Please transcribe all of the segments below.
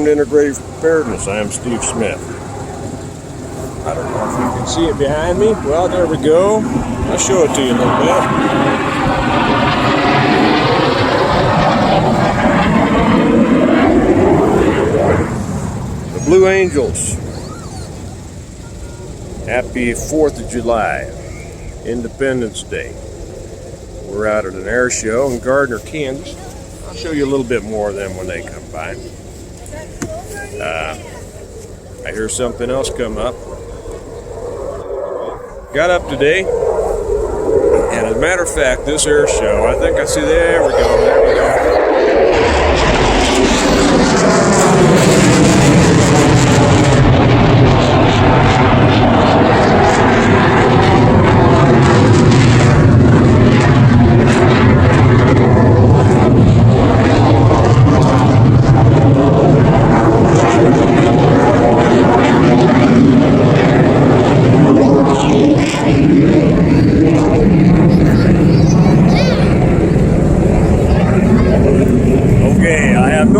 Integrated Preparedness. I am Steve Smith. I don't know if you can see it behind me. Well, there we go. I'll show it to you a little bit. The Blue Angels. Happy 4th of July, Independence Day. We're out at an air show in Gardner, Kansas. I'll show you a little bit more of them when they come by. I hear something else come up. Got up today, and as a matter of fact, this air show, I think I see, there we go, there we go.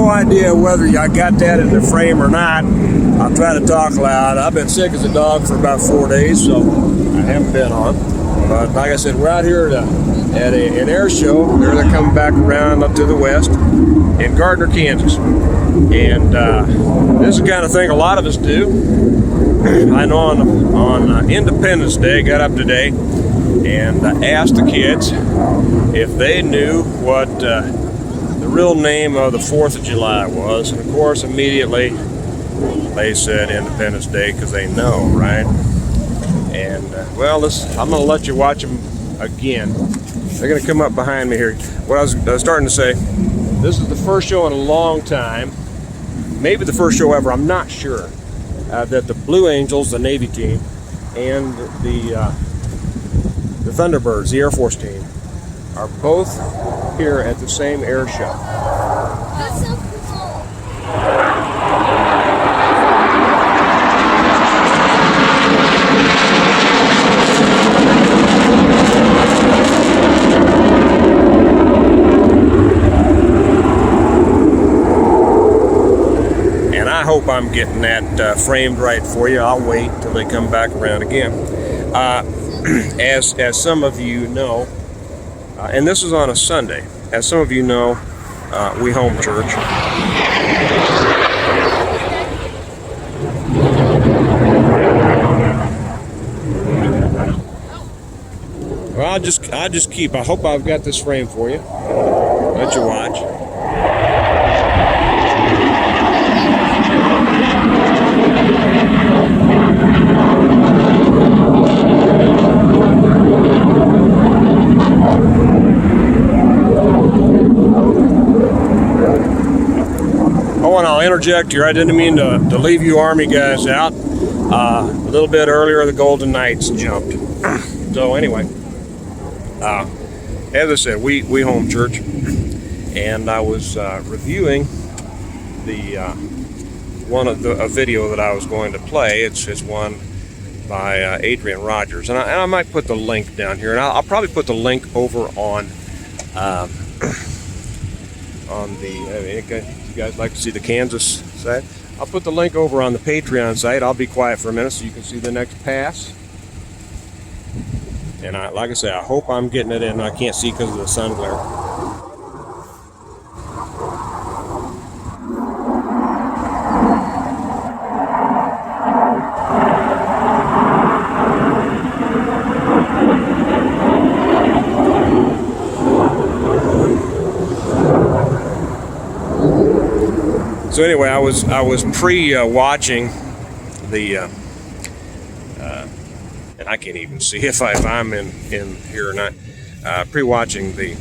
Idea whether I got that in the frame or not. I'll try to talk loud. I've been sick as a dog for about 4 days, so I haven't been on. But like I said, we're out here at an air show. They're coming back around up to the west in Gardner, Kansas. And this is the kind of thing a lot of us do. I know on Independence Day, got up today and asked the kids if they knew what the real name of the 4th of July was, and of course immediately they said Independence Day because they know, right? And well, I'm going to let you watch them again. They're going to come up behind me here. What I was starting to say, this is the first show in a long time, maybe the first show ever, I'm not sure, that the Blue Angels, the Navy team, and the Thunderbirds, the Air Force team, are both here at the same air show. That's so cool. And I hope I'm getting that framed right for you. I'll wait till they come back around again. As some of you know, and this is on a Sunday. As some of you know, we home church. Well, I'll just keep. I hope I've got this frame for you. Let you watch. Oh, and I'll interject here. I didn't mean to leave you Army guys out. A little bit earlier, the Golden Knights jumped. So anyway, as I said, we home church, and I was reviewing a video that I was going to play. It's one by Adrian Rogers, and I might put the link down here, and I'll probably put the link over on the. You guys like to see the Kansas side? I'll put the link over on the Patreon site. I'll be quiet for a minute so you can see the next pass. And like I say, I hope I'm getting it in. I can't see because of the sun glare. So anyway, I was pre-watching the, and I can't even see if I'm in here or not. Pre-watching the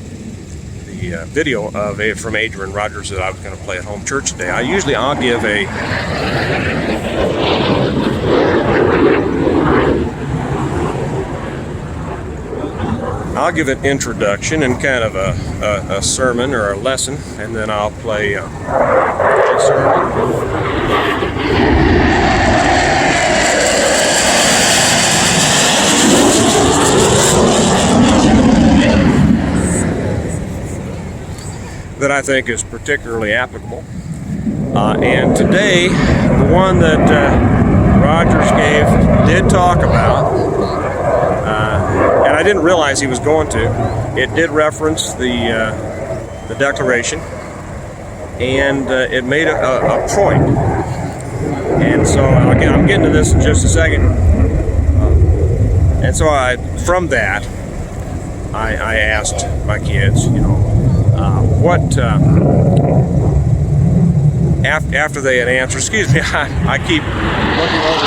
video from Adrian Rogers that I was going to play at home church today. I'll give an introduction and kind of a sermon or a lesson, and then I'll play a sermon. that I think is particularly applicable. And today, the one that Rogers gave did talk about, and I didn't realize he was going to. It did reference the Declaration, and it made a point. And so again, I'm getting to this in just a second. And so from that, I asked my kids, what. After they had answered, excuse me, I keep looking over.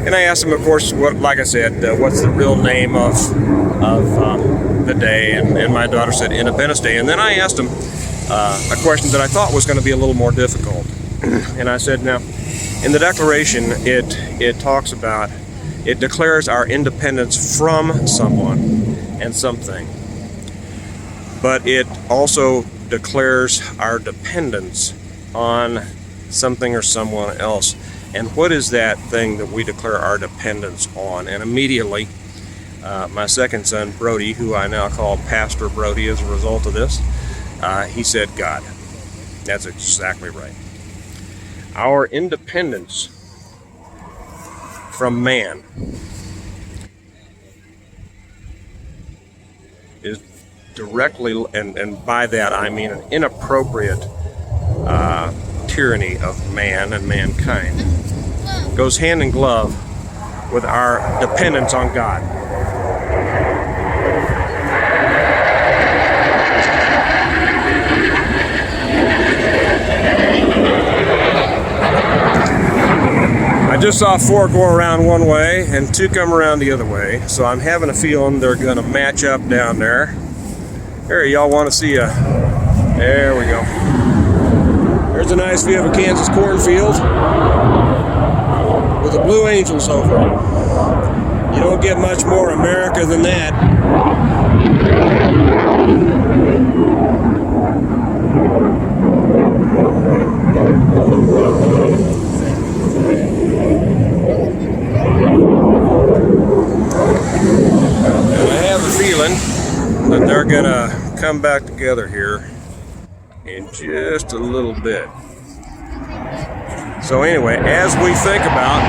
And I asked them, of course, like I said, what's the real name of the day? And my daughter said Independence Day. And then I asked them a question that I thought was going to be a little more difficult. And I said, now, in the Declaration, it talks about, it declares our independence from someone and something, but it also declares our dependence on something or someone else. And what is that thing that we declare our dependence on? And immediately, my second son, Brody, who I now call Pastor Brody as a result of this, he said God. That's exactly right. Our independence from man is directly, and by that I mean an inappropriate tyranny of man and mankind, goes hand in glove with our dependence on God. I just saw 4 go around one way and 2 come around the other way, so I'm having a feeling they're going to match up down there. Here, y'all want to see a... There we go. There's a nice view of a Kansas cornfield with the Blue Angels over it. You don't get much more America than that. That they're gonna come back together here in just a little bit. So anyway, as we think about,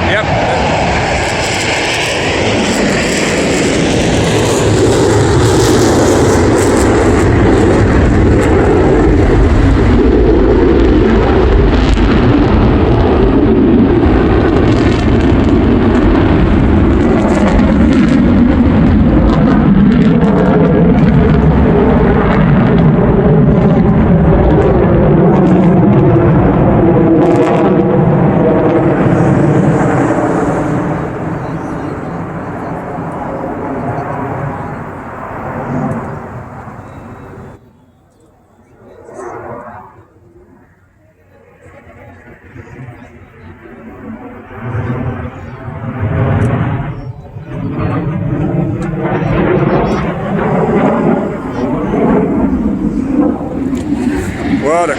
well, to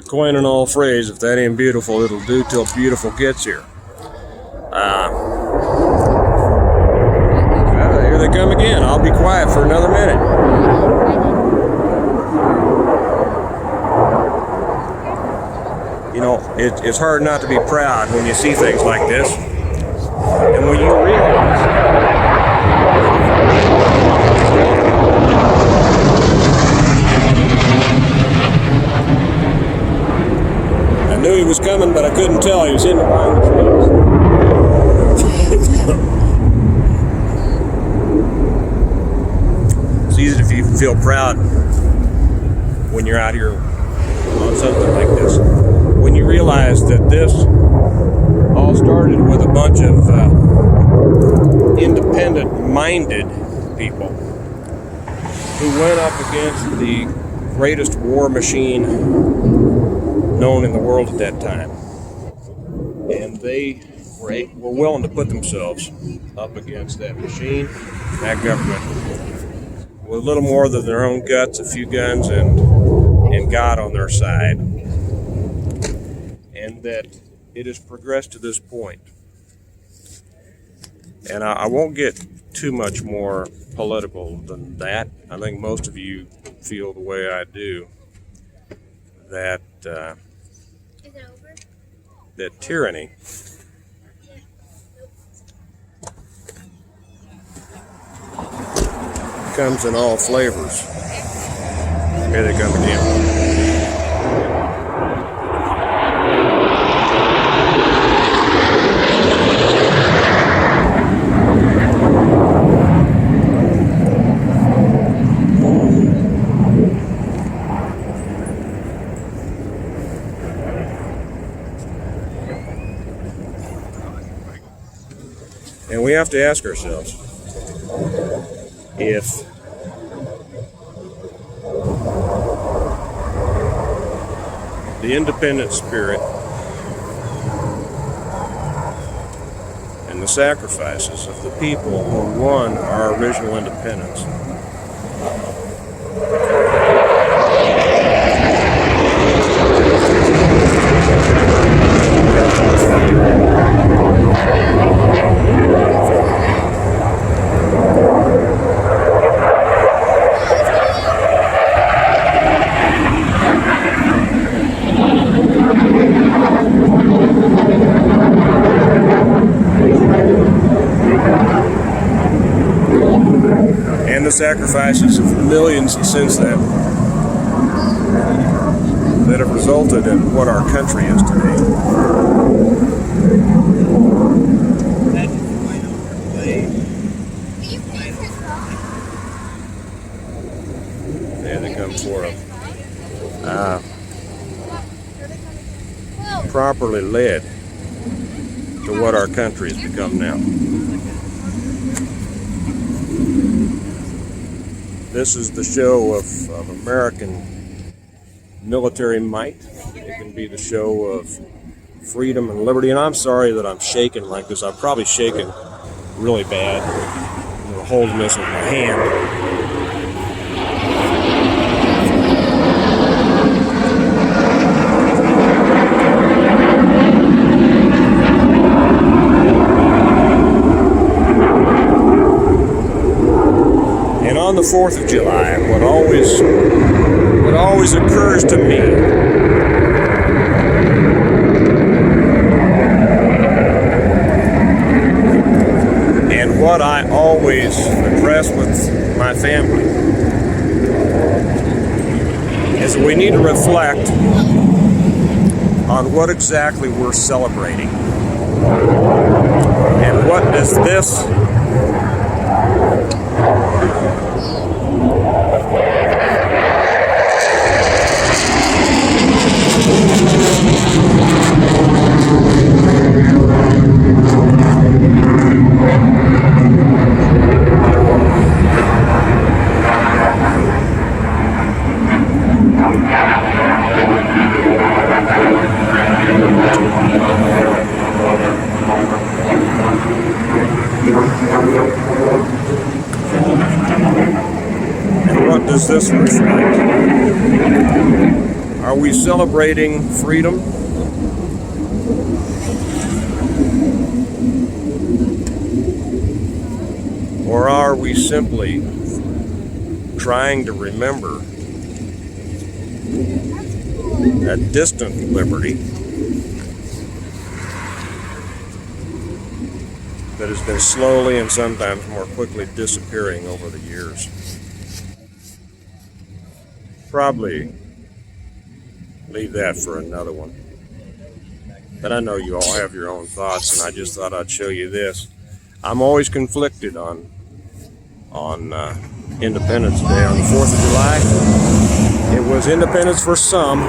coin an old phrase, if that ain't beautiful, it'll do till beautiful gets here. Here they come again. I'll be quiet for another minute. You know, it's hard not to be proud when you see things like this. And when you realize I knew he was coming, but I couldn't tell. He was in behind the trees. It's easy to feel proud when you're out here on something like this. When you realize that this all started with a bunch of independent-minded people who went up against the greatest war machine known in the world at that time. And they were willing to put themselves up against that machine, that government, with little more than their own guts, a few guns, and God on their side. And that it has progressed to this point. And I won't get too much more political than that. I think most of you feel the way I do, that Is it over? that tyranny comes in all flavors. Here they come again. And we have to ask ourselves if the independent spirit and the sacrifices of the people who won our original independence and the sacrifices of millions since then that have resulted in what our country is today. There they come for them. Properly led to what our country has become now. This is the show of American military might. It can be the show of freedom and liberty. And I'm sorry that I'm shaking like this. I'm probably shaking really bad. I'm holding this in my hand. On the 4th of July, what always occurs to me and what I always address with my family is that we need to reflect on what exactly we're celebrating and what does this does this reflect? Are we celebrating freedom? Or are we simply trying to remember a distant liberty that has been slowly and sometimes more quickly disappearing over the years? Probably leave that for another one. But I know you all have your own thoughts, and I just thought I'd show you this. I'm always conflicted on Independence Day on the 4th of July. It was independence for some.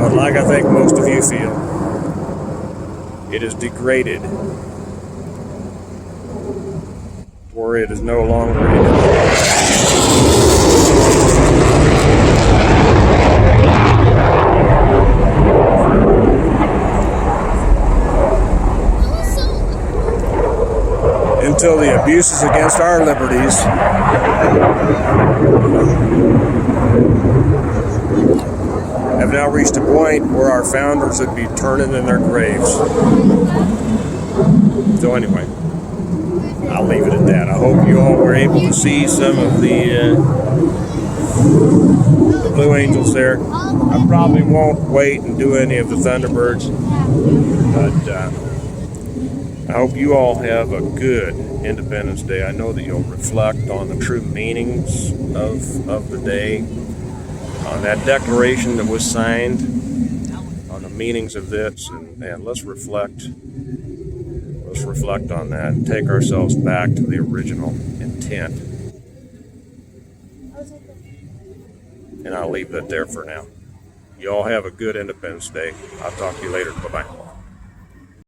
But like I think most of you feel, it is degraded where it is no longer needed. Until the abuses against our liberties have now reached a point where our founders would be turning in their graves. So anyway, I'll leave it at that. I hope you all were able to see some of the Blue Angels there. I probably won't wait and do any of the Thunderbirds, but I hope you all have a good Independence Day. I know that you'll reflect on the true meanings of the day, on that declaration that was signed, on the meanings of this, and let's reflect on that and take ourselves back to the original intent. And I'll leave it there for now. You all have a good Independence Day. I'll talk to you later. Bye-bye.